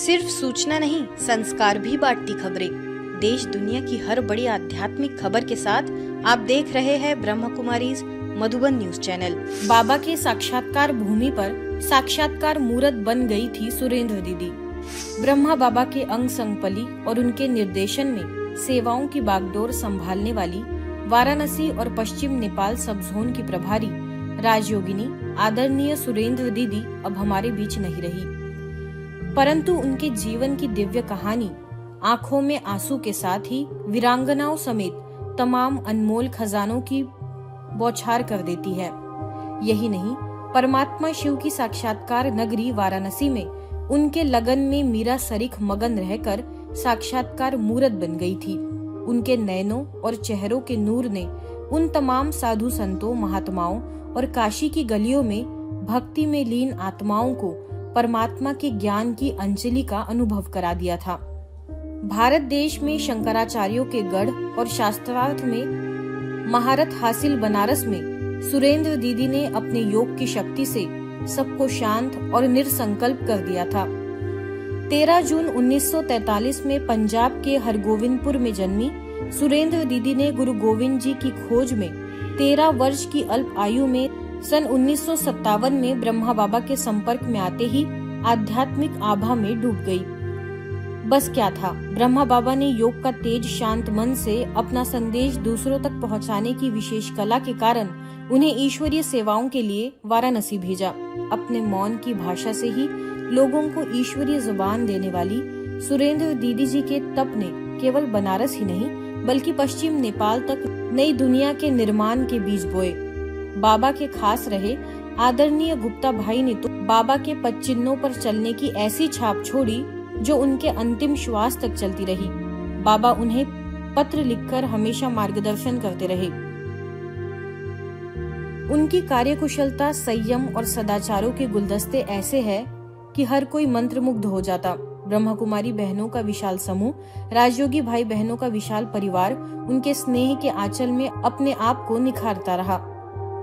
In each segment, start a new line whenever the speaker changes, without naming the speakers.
सिर्फ सूचना नहीं, संस्कार भी बांटती खबरें। देश दुनिया की हर बड़ी आध्यात्मिक खबर के साथ आप देख रहे हैं ब्रह्म कुमारीज मधुबन न्यूज चैनल। बाबा के साक्षात्कार भूमि पर साक्षात्कार मूर्त बन गई थी सुरेंद्र दीदी। ब्रह्मा बाबा के अंग संग पली और उनके निर्देशन में सेवाओं की बागडोर संभालने वाली वाराणसी और पश्चिम नेपाल सब जोन की प्रभारी राजयोगिनी आदरणीय सुरेंद्र दीदी अब हमारे बीच नहीं रही, परंतु उनके जीवन की दिव्य कहानी आंखों में आंसू के साथ ही वीरांगनाओं समेत तमाम अनमोल खजानों की बौछार कर देती है। यही नहीं, परमात्मा शिव की साक्षात्कार नगरी वाराणसी में उनके लगन में मीरा सरीख मगन रहकर साक्षात्कार मूर्त बन गई थी। उनके नयनों और चेहरों के नूर ने उन तमाम साधु संतों, महात्माओं और काशी की गलियों में भक्ति में लीन आत्माओं को परमात्मा के ज्ञान की अंजलि का अनुभव करा दिया था। भारत देश में शंकराचार्यों के गढ़ और शास्त्रार्थ में महारत हासिल बनारस में सुरेंद्र दीदी ने अपने योग की शक्ति से सबको शांत और निरसंकल्प कर दिया था। 13 जून 1943 में पंजाब के हरगोविंदपुर में जन्मी सुरेंद्र दीदी ने गुरु गोविंद जी की खोज में 13 वर्ष की अल्प आयु में सन 1957 में ब्रह्मा बाबा के संपर्क में आते ही आध्यात्मिक आभा में डूब गई। बस क्या था, ब्रह्मा बाबा ने योग का तेज शांत मन से अपना संदेश दूसरों तक पहुंचाने की विशेष कला के कारण उन्हें ईश्वरीय सेवाओं के लिए वाराणसी भेजा। अपने मौन की भाषा से ही लोगों को ईश्वरीय जुबान देने वाली सुरेंद्र दीदी जी के तप ने केवल बनारस ही नहीं बल्कि पश्चिम नेपाल तक नई दुनिया के निर्माण के बीज बोए। बाबा के खास रहे आदरणीय गुप्ता भाई ने तो बाबा के पदचिन्हों पर चलने की ऐसी छाप छोड़ी जो उनके अंतिम श्वास तक चलती रही। बाबा उन्हें पत्र लिखकर हमेशा मार्गदर्शन करते रहे। उनकी कार्यकुशलता, संयम और सदाचारों के गुलदस्ते ऐसे हैं कि हर कोई मंत्रमुग्ध हो जाता। ब्रह्मा कुमारी बहनों का विशाल समूह, राजयोगी भाई बहनों का विशाल परिवार उनके स्नेह के आंचल में अपने आप को निखारता रहा।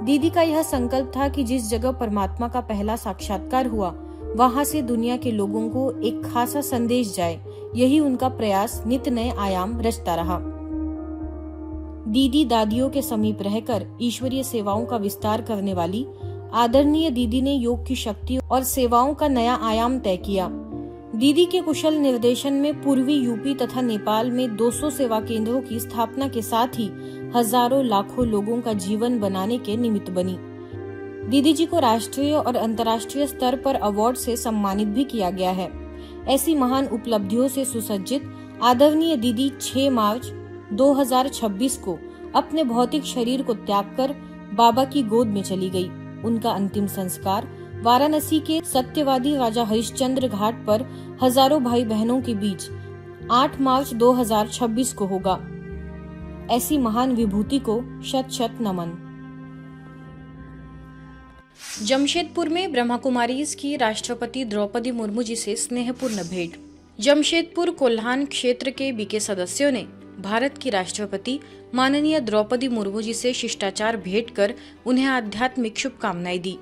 दीदी का यह संकल्प था कि जिस जगह परमात्मा का पहला साक्षात्कार हुआ वहां से दुनिया के लोगों को एक खासा संदेश जाए। यही उनका प्रयास नित्य नए आयाम रचता रहा। दीदी दादियों के समीप रहकर ईश्वरीय सेवाओं का विस्तार करने वाली आदरणीय दीदी ने योग की शक्ति और सेवाओं का नया आयाम तय किया। दीदी के कुशल निर्देशन में पूर्वी यूपी तथा नेपाल में 200 सेवा केंद्रों की स्थापना के साथ ही हजारों लाखों लोगों का जीवन बनाने के निमित्त बनी। दीदी जी को राष्ट्रीय और अंतर्राष्ट्रीय स्तर पर अवार्ड से सम्मानित भी किया गया है। ऐसी महान उपलब्धियों से सुसज्जित आदरणीय दीदी 6 मार्च 2026 को अपने भौतिक शरीर को त्याग कर बाबा की गोद में चली गई। उनका अंतिम संस्कार वाराणसी के सत्यवादी राजा हरिश्चंद्र घाट पर हजारों भाई बहनों के बीच 8 मार्च 2026 को होगा। ऐसी महान विभूति को शत शत नमन। जमशेदपुर में ब्रह्मा कुमारीज की राष्ट्रपति द्रौपदी मुर्मू जी से स्नेहपूर्ण भेंट। जमशेदपुर कोल्हान क्षेत्र के बीके सदस्यों ने भारत की राष्ट्रपति माननीय द्रौपदी मुर्मू जी से शिष्टाचार भेंट कर उन्हें आध्यात्मिक शुभकामनाएं दी।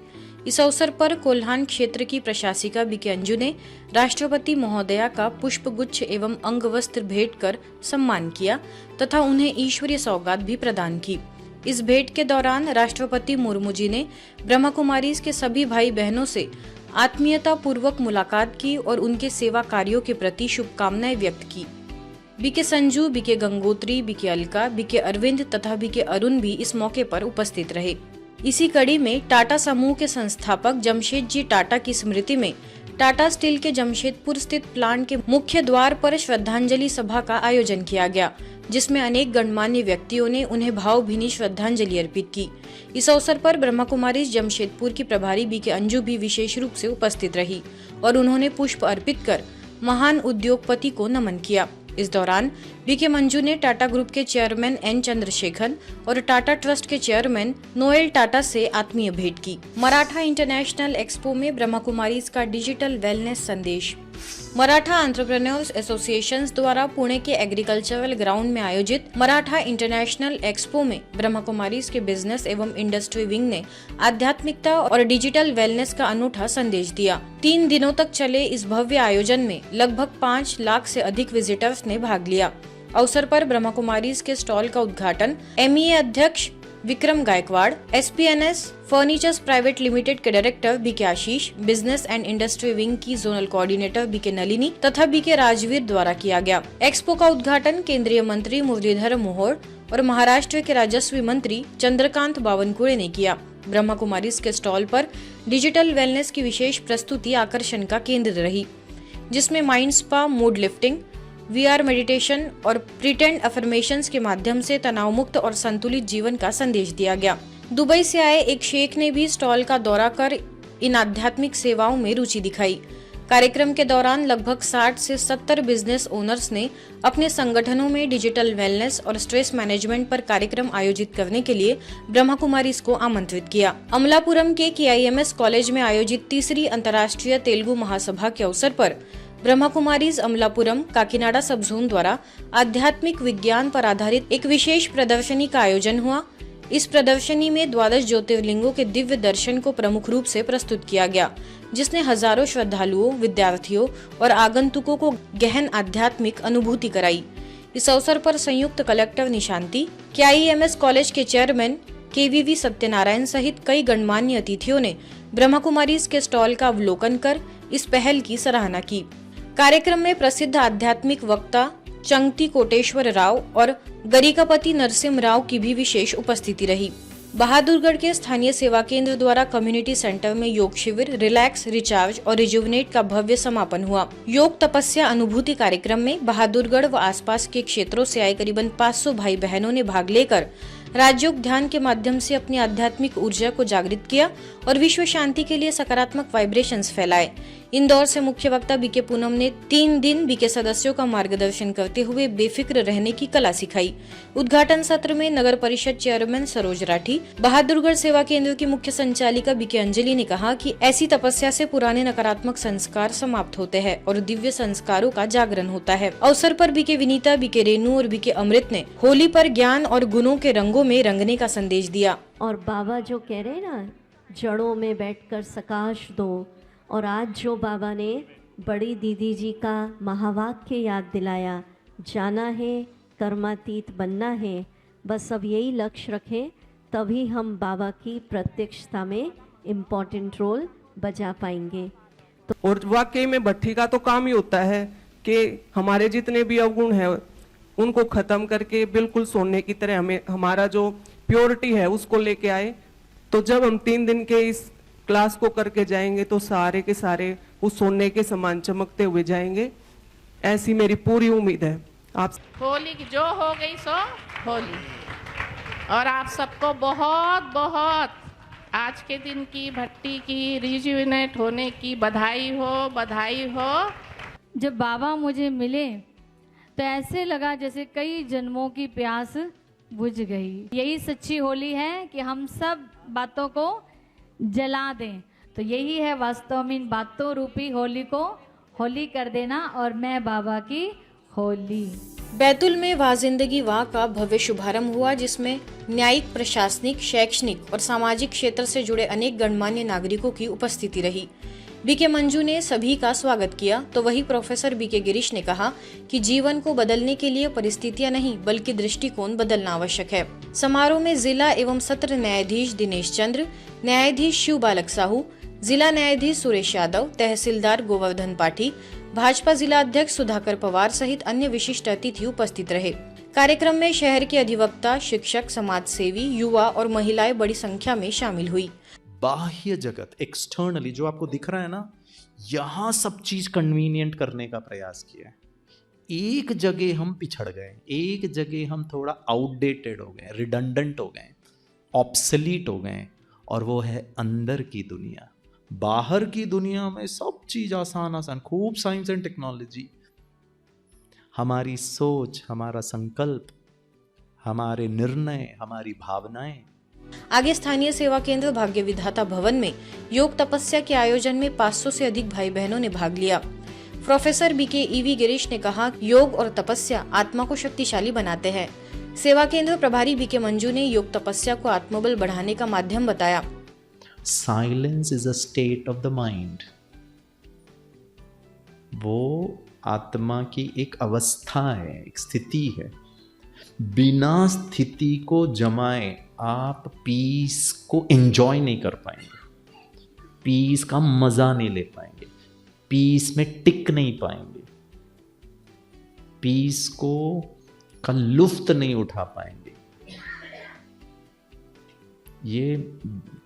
इस अवसर पर कोल्हान क्षेत्र की प्रशासिका बीके अंजू ने राष्ट्रपति महोदया का पुष्पगुच्छ एवं अंगवस्त्र भेंट कर सम्मान किया तथा उन्हें ईश्वरीय सौगात भी प्रदान की। इस भेंट के दौरान राष्ट्रपति मुर्मू जी ने ब्रह्मा कुमारीज के सभी भाई बहनों से आत्मीयता पूर्वक मुलाकात की और उनके सेवा कार्यों के प्रति शुभकामनाएं व्यक्त की। BK Sanju, BK Gangotri, BK Alka, BK Arvind तथा बीके अरुण भी इस मौके पर उपस्थित रहे। इसी कड़ी में टाटा समूह के संस्थापक जमशेद जी टाटा की स्मृति में टाटा स्टील के जमशेदपुर स्थित प्लांट के मुख्य द्वार पर श्रद्धांजलि सभा का आयोजन किया गया, जिसमें अनेक गणमान्य व्यक्तियों ने उन्हें भावभीनी श्रद्धांजलि अर्पित की। इस अवसर पर ब्रह्मा कुमारी जमशेदपुर की प्रभारी बीके अंजू भी विशेष रूप से उपस्थित रही और उन्होंने पुष्प अर्पित कर महान उद्योगपति को नमन किया। इस दौरान बीके मंजू ने टाटा ग्रुप के चेयरमैन एन चंद्रशेखर और टाटा ट्रस्ट के चेयरमैन नोएल टाटा से आत्मीय भेंट की। मराठा इंटरनेशनल एक्सपो में ब्रह्मा कुमारीज का डिजिटल वेलनेस संदेश। मराठा एंटरप्रेन्योर्स एसोसिएशन द्वारा पुणे के एग्रीकल्चरल ग्राउंड में आयोजित मराठा इंटरनेशनल एक्सपो में ब्रह्मा कुमारीज के बिजनेस एवं इंडस्ट्री विंग ने आध्यात्मिकता और डिजिटल वेलनेस का अनूठा संदेश दिया। 3 दिनों तक चले इस भव्य आयोजन में लगभग 5 लाख से अधिक विजिटर्स ने भाग लिया। अवसर पर ब्रह्मा कुमारीज के स्टॉल का उद्घाटन MEA अध्यक्ष Vikram Gaikwad, SPNS furnitures private limited के director BK Ashish, business and industry wing की जोनल कोऑर्डिनेटर BK नलिनी तथा BK राजवीर द्वारा किया गया। एक्सपो का उद्घाटन केंद्रीय मंत्री मुरलीधर मोहोळ और महाराष्ट्र के राजस्व मंत्री चंद्रकांत बावनकुळे ने किया। ब्रह्मा कुमारीज के स्टॉल पर डिजिटल वेलनेस की विशेष प्रस्तुति आकर्षण का केंद्र रही, जिसमें mind spa, mood lifting, VR meditation और प्रिटेंड अफर्मेशंस के माध्यम से तनाव मुक्त और संतुलित जीवन का संदेश दिया गया। दुबई से आए एक शेख ने भी स्टॉल का दौरा कर इन आध्यात्मिक सेवाओं में रुचि दिखाई। कार्यक्रम के दौरान लगभग 60 से 70 बिजनेस ओनर्स ने अपने संगठनों में डिजिटल वेलनेस और स्ट्रेस मैनेजमेंट पर कार्यक्रम आयोजित करने के लिए ब्रह्मा कुमारीज को आमंत्रित किया। अमलापुरम के KIMS कॉलेज में आयोजित 3री अंतर्राष्ट्रीय तेलुगु महासभा के अवसर पर ब्रह्मा कुमारीज अमलापुरम काकीनाडा सब जोन द्वारा आध्यात्मिक विज्ञान पर आधारित एक विशेष प्रदर्शनी का आयोजन हुआ। इस प्रदर्शनी में 12 ज्योतिर्लिंगों के दिव्य दर्शन को प्रमुख रूप से प्रस्तुत किया गया, जिसने हजारों श्रद्धालुओं, विद्यार्थियों और आगंतुकों को गहन आध्यात्मिक अनुभूति कराई। इस अवसर पर संयुक्त कलेक्टर निशांति, KIMS कॉलेज के चेयरमैन KVV सत्यनारायण सहित कई गणमान्य अतिथियों ने ब्रह्मा कुमारीज के स्टॉल का अवलोकन कर इस पहल की सराहना की। कार्यक्रम में प्रसिद्ध आध्यात्मिक वक्ता चंगती कोटेश्वर राव और गरिकापति नरसिम्हा राव की भी विशेष उपस्थिति रही। बहादुरगढ़ के स्थानीय सेवा केंद्र द्वारा कम्युनिटी सेंटर में योग शिविर, रिलैक्स, रिचार्ज और रिजुवनेट का भव्य समापन हुआ। योग तपस्या अनुभूति कार्यक्रम में बहादुरगढ़ व आसपास के क्षेत्रों से आए करीबन 500 भाई बहनों ने भाग लेकर राजयोग ध्यान के माध्यम से अपनी आध्यात्मिक ऊर्जा को जागृत किया और विश्व शांति के लिए सकारात्मक वाइब्रेशंस फैलाए। इंदौर से मुख्य वक्ता BK पूनम ने 3 दिन BK सदस्यों का मार्गदर्शन करते हुए बेफिक्र रहने की कला सिखाई। उद्घाटन सत्र में नगर परिषद चेयरमैन सरोज राठी, बहादुरगढ़ सेवा केंद्र की मुख्य संचालिका BK अंजलि ने कहा कि ऐसी तपस्या से पुराने नकारात्मक संस्कार समाप्त होते हैं और दिव्य संस्कारों का जागरण होता है। अवसर पर BK विनीता, BK रेणु और BK अमृत ने होली पर ज्ञान और गुणों के रंगों में रंगने का संदेश दिया।
और बाबा जो कह रहे हैं ना, जड़ों में बैठकर सकाश दो, और आज जो बाबा ने बड़ी दीदी जी का महावाक्य याद दिलाया, जाना है कर्मातीत बनना है, बस अब यही लक्ष्य रखें, तभी हम बाबा की प्रत्यक्षता में इम्पोर्टेंट रोल बजा पाएंगे।
और वाकई में भट्टी का तो काम ही होता है कि हमारे जितने भी अवगुण हैं उनको खत्म करके बिल्कुल सोने की तरह हमें हमारा जो प्योरिटी है उसको लेके आए। तो जब हम 3 दिन के इस क्लास को करके जाएंगे तो सारे के सारे उस सोने के समान चमकते हुए जाएंगे, ऐसी मेरी पूरी उम्मीद है। आप
होली की जो हो गई सो होली, और आप सबको बहुत बहुत आज के दिन की भट्टी की रिजुविनेट होने की बधाई हो, बधाई हो।
जब बाबा मुझे मिले तो ऐसे लगा जैसे कई जन्मों की प्यास बुझ गई। यही सच्ची होली है कि हम सब बातों को जला दें, तो यही है वास्तव में इन बातों रूपी होली को होली कर देना, और मैं बाबा की होली।
बैतूल में वाह जिंदगी वाह का भव्य शुभारंभ हुआ, जिसमें न्यायिक, प्रशासनिक, शैक्षणिक और सामाजिक क्षेत्र से जुड़े अनेक गणमान्य नागरिकों की उपस्थिति रही। BK मंजू ने सभी का स्वागत किया, तो वही प्रोफेसर BK गिरीश ने कहा कि जीवन को बदलने के लिए परिस्थितियां नहीं बल्कि दृष्टिकोण बदलना आवश्यक है। समारोह में जिला एवं सत्र न्यायाधीश दिनेश चंद्र, न्यायाधीश शिव बालक साहू, जिला न्यायाधीश सुरेश यादव, तहसीलदार गोवर्धन पाठी, भाजपा जिला अध्यक्ष सुधाकर पवार सहित अन्य विशिष्ट अतिथि उपस्थित रहे। कार्यक्रम में शहर के अधिवक्ता, शिक्षक, समाज सेवी, युवा और महिलाएं बड़ी संख्या में शामिल हुई।
बाह्य जगत, एक्सटर्नली जो आपको दिख रहा है ना, यहाँ सब चीज कन्वीनियंट करने का प्रयास किया है। एक जगह हम पिछड़ गए, एक जगह हम थोड़ा आउटडेटेड हो गए, रिडंडेंट हो गए, ऑब्सोलीट हो गए, और वो है अंदर की दुनिया। बाहर की दुनिया में सब चीज आसान आसान, खूब साइंस एंड टेक्नोलॉजी। हमारी सोच, हमारा संकल्प, हमारे निर्णय, हमारी भावनाएं।
आगे स्थानीय सेवा केंद्र भाग्य विधाता भवन में योग तपस्या के आयोजन में 500 से अधिक भाई बहनों ने भाग लिया। प्रोफेसर बीके ईवी गिरीश ने कहा, योग और तपस्या आत्मा को शक्तिशाली बनाते हैं। सेवा केंद्र प्रभारी बीके मंजू ने योग तपस्या को आत्मबल बढ़ाने का माध्यम बताया।
Silence is a state of the mind. वो आत्मा की एक अवस्था है, एक स्थिति है। बिना स्थिति को जमाए आप पीस को एंजॉय नहीं कर पाएंगे, पीस का मजा नहीं ले पाएंगे, पीस में टिक नहीं पाएंगे, पीस को का लुफ्त नहीं उठा पाएंगे। ये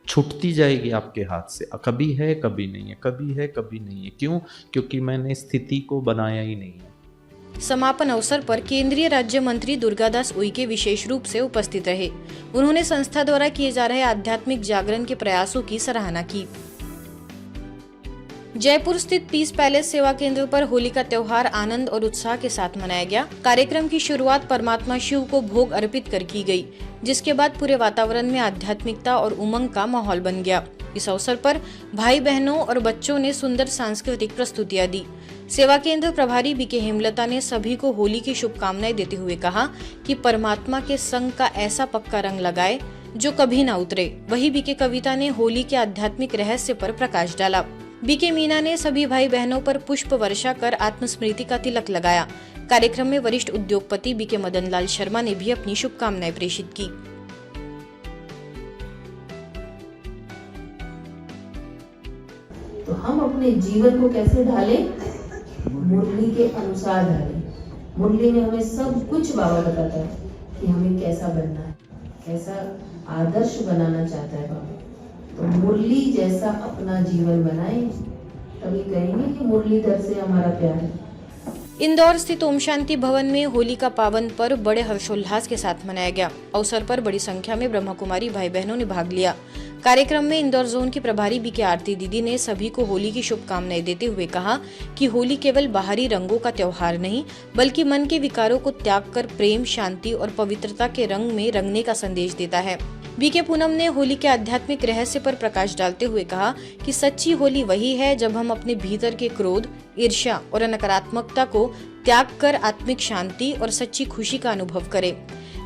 छुटती जाएगी आपके हाथ से, कभी है कभी नहीं है, कभी है कभी नहीं है। क्यों? क्योंकि मैंने स्थिति को बनाया ही नहीं है।
समापन अवसर पर केंद्रीय राज्य मंत्री दुर्गादास उइके विशेष रूप से उपस्थित रहे। उन्होंने संस्था द्वारा किए जा रहे आध्यात्मिक जागरण के प्रयासों की सराहना की। जयपुर स्थित पीस पैलेस सेवा केंद्र पर होली का त्योहार आनंद और उत्साह के साथ मनाया गया। कार्यक्रम की शुरुआत परमात्मा शिव को भोग अर्पित कर की गई, जिसके बाद पूरे वातावरण में आध्यात्मिकता और उमंग का माहौल बन गया। इस अवसर पर भाई बहनों और बच्चों ने सुंदर सांस्कृतिक प्रस्तुतियां दी। सेवा केंद्र प्रभारी बीके हेमलता ने सभी को होली की शुभकामनाएं देते हुए कहा कि परमात्मा के संग का ऐसा पक्का रंग लगाए जो कभी न उतरे। वही बीके कविता ने होली के आध्यात्मिक रहस्य पर प्रकाश डाला। बीके मीना ने सभी भाई बहनों पर पुष्प वर्षा कर आत्मस्मृति का तिलक लगाया। कार्यक्रम में वरिष्ठ उद्योगपति बीके मदन लाल शर्मा ने भी अपनी शुभकामनाएं प्रेषित की।
तो हम अपने जीवन को कैसे ढालें? मुरली के अनुसार ढालें। मुरली में हमें सब कुछ बाबा बताता है कि हमें कैसा बनना है, कैसा आदर्श बनाना चाहता है बाबा। तो मुरली जैसा अपना जीवन बनाएं, तभी कहेंगे कि मुरलीधर से हमारा प्यार है।
इंदौर स्थित ओम शांति भवन में होली का पावन पर्व बड़े हर्षोल्लास के साथ मनाया गया। अवसर पर बड़ी संख्या में ब्रह्म कुमारी भाई बहनों ने भाग लिया। कार्यक्रम में इंदौर जोन की प्रभारी बीके आरती दीदी ने सभी को होली की शुभकामनाएं देते हुए कहा कि होली केवल बाहरी रंगों का त्योहार नहीं, बल्कि मन के विकारों को त्याग कर प्रेम, शांति और पवित्रता के रंग में रंगने का संदेश देता है। बीके पूनम ने होली के आध्यात्मिक रहस्य पर प्रकाश डालते हुए कहा कि सच्ची होली वही है जब हम अपने भीतर के क्रोध, ईर्ष्या और नकारात्मकता को त्याग कर आत्मिक शांति और सच्ची खुशी का अनुभव करें।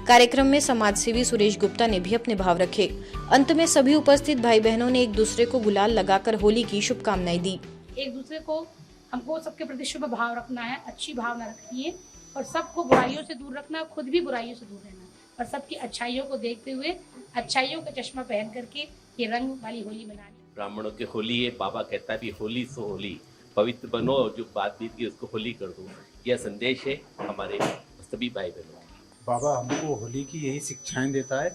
कार्यक्रम में समाज सेवी सुरेश गुप्ता ने भी अपने भाव रखे। अंत में सभी उपस्थित भाई बहनों ने एक दूसरे को गुलाल लगाकर होली की शुभकामनाएं दी।
एक दूसरे को हमको सबके प्रति शुभ भाव रखना है, अच्छी भावना रखनी है और सबको बुराइयों से दूर रखना, खुद भी बुराइयों से दूर रहना और सबकी अच्छाइयों को देखते हुए अच्छाइयों का चश्मा पहन करके ये रंग वाली होली मनानी।
ब्राह्मणों की होली है, बाबा कहता है भी होली सो होली, पवित्र बनो और जो बात बीत गई उसको होली कर दो। यह संदेश है हमारे सभी भाई बहनों।
बाबा हमको होली की यही शिक्षाएं देता है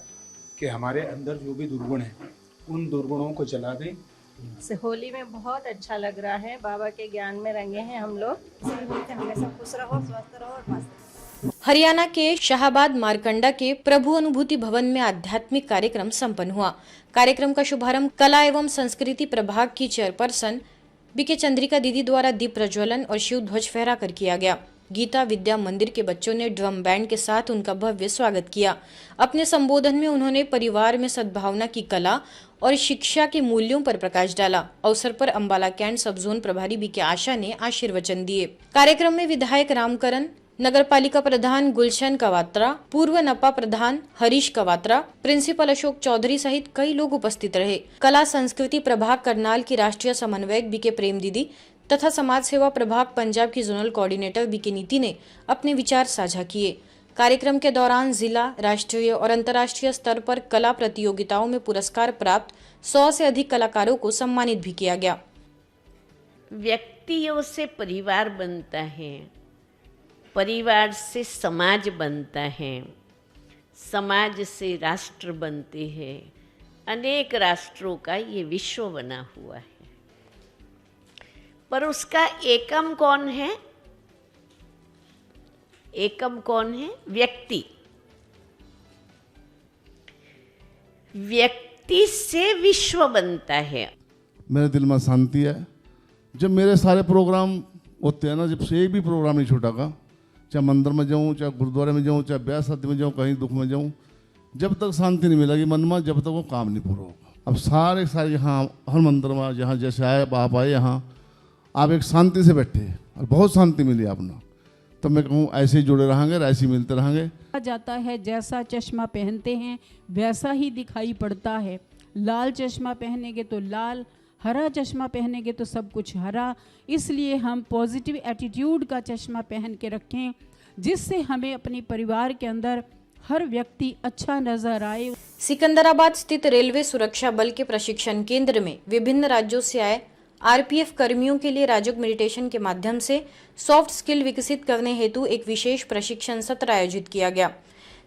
कि हमारे अंदर जो भी दुर्गुण हैं उन दुर्गुणों को जला दें।
होली में बहुत अच्छा लग रहा है, बाबा के ज्ञान में रंगे हैं हम लोग। हमेशा खुश रहो, स्वस्थ रहो और मस्त।
हरियाणा के शाहबाद मारकंडा के प्रभु अनुभूति भवन में आध्यात्मिक कार्यक्रम संपन्न हुआ। कार्यक्रम का शुभारंभ कला एवं संस्कृति प्रभाग की चेयरपर्सन बीके चंद्रिका दीदी द्वारा दीप प्रज्वलन और शिव ध्वज फहरा कर किया गया। गीता विद्या मंदिर के बच्चों ने ड्रम बैंड के साथ उनका भव्य स्वागत किया। अपने संबोधन में उन्होंने परिवार में सद्भावना की कला और शिक्षा के मूल्यों पर प्रकाश डाला। अवसर पर अंबाला कैंट सब जोन प्रभारी बीके आशा ने आशीर्वचन दिए। कार्यक्रम में विधायक रामकरण, नगर पालिका प्रधान गुलशन कवात्रा, पूर्व नपा प्रधान हरीश कवात्रा, प्रिंसिपल अशोक चौधरी सहित कई लोग उपस्थित रहे। कला संस्कृति प्रभाग करनाल की राष्ट्रीय समन्वयक बीके प्रेम दीदी तथा समाज सेवा प्रभाग पंजाब की जोनल कोऑर्डिनेटर बीके नीति ने अपने विचार साझा किए। कार्यक्रम के दौरान जिला, राष्ट्रीय और अंतर्राष्ट्रीय स्तर पर कला प्रतियोगिताओं में पुरस्कार प्राप्त 100 से अधिक कलाकारों को सम्मानित भी किया गया।
व्यक्तियों से परिवार बनता है, परिवार से समाज बनता है, समाज से राष्ट्र बनते हैं। अनेक राष्ट्रों का ये विश्व बना हुआ है, पर उसका एकम कौन है? एकम कौन है? व्यक्ति। व्यक्ति से विश्व बनता है।
मेरे दिल में शांति है। जब मेरे सारे प्रोग्राम होते हैं ना, जब से एक भी प्रोग्राम नहीं छूटा का, चाहे मंदिर में जाऊँ, चाहे गुरुद्वारे में जाऊँ, चाहे ब्याह शादी में जाऊँ, कहीं दुख में जाऊँ, जब तक शांति नहीं मिलेगी मन में, जब तक वो काम नहीं पूरा होगा। अब सारे यहाँ हर मंदिर में जहाँ जैसे आए आप आए यहाँ, आप एक शांति से बैठे और बहुत शांति मिली आपने। तो मैं कहूँ ऐसे ही जुड़े रहेंगे, ऐसे ही मिलते रहेंगे।
जाता है जैसा चश्मा पहनते हैं वैसा ही दिखाई पड़ता है। लाल चश्मा पहनेंगे तो लाल, हरा चश्मा पहनेंगे तो सब कुछ हरा। इसलिए हम पॉजिटिव एटीट्यूड का चश्मा पहन के रखें, जिससे हमें अपने परिवार के अंदर हर व्यक्ति अच्छा नजर आए।
सिकंदराबाद स्थित रेलवे सुरक्षा बल के प्रशिक्षण केंद्र में विभिन्न राज्यों से आए आरपीएफ कर्मियों के लिए राजयोग मेडिटेशन के माध्यम से सॉफ्ट स्किल विकसित करने हेतु एक विशेष प्रशिक्षण सत्र आयोजित किया गया।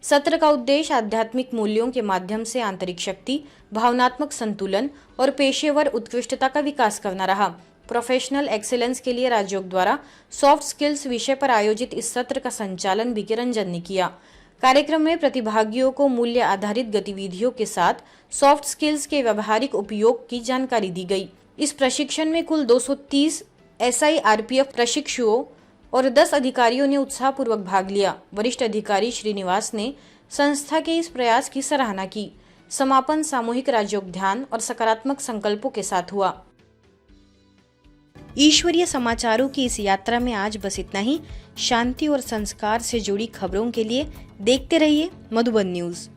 सत्र का उद्देश्य आध्यात्मिक मूल्यों के माध्यम से आंतरिक शक्ति, भावनात्मक संतुलन और पेशेवर उत्कृष्टता का विकास करना रहा। प्रोफेशनल एक्सीलेंस के लिए राजयोग द्वारा सॉफ्ट स्किल्स विषय पर आयोजित इस सत्र का संचालन बीके रंजन ने किया। कार्यक्रम में प्रतिभागियों को मूल्य आधारित गतिविधियों के साथ सॉफ्ट स्किल्स के व्यावहारिक उपयोग की जानकारी दी गई। इस प्रशिक्षण में कुल 230 एसआई आरपीएफ प्रशिक्षुओं और 10 अधिकारियों ने उत्साहपूर्वक भाग लिया। वरिष्ठ अधिकारी श्रीनिवास ने संस्था के इस प्रयास की सराहना की। समापन सामूहिक राजयोग ध्यान और सकारात्मक संकल्पों के साथ हुआ। ईश्वरीय समाचारों की इस यात्रा में आज बस इतना ही। शांति और संस्कार से जुड़ी खबरों के लिए देखते रहिए मधुबन न्यूज।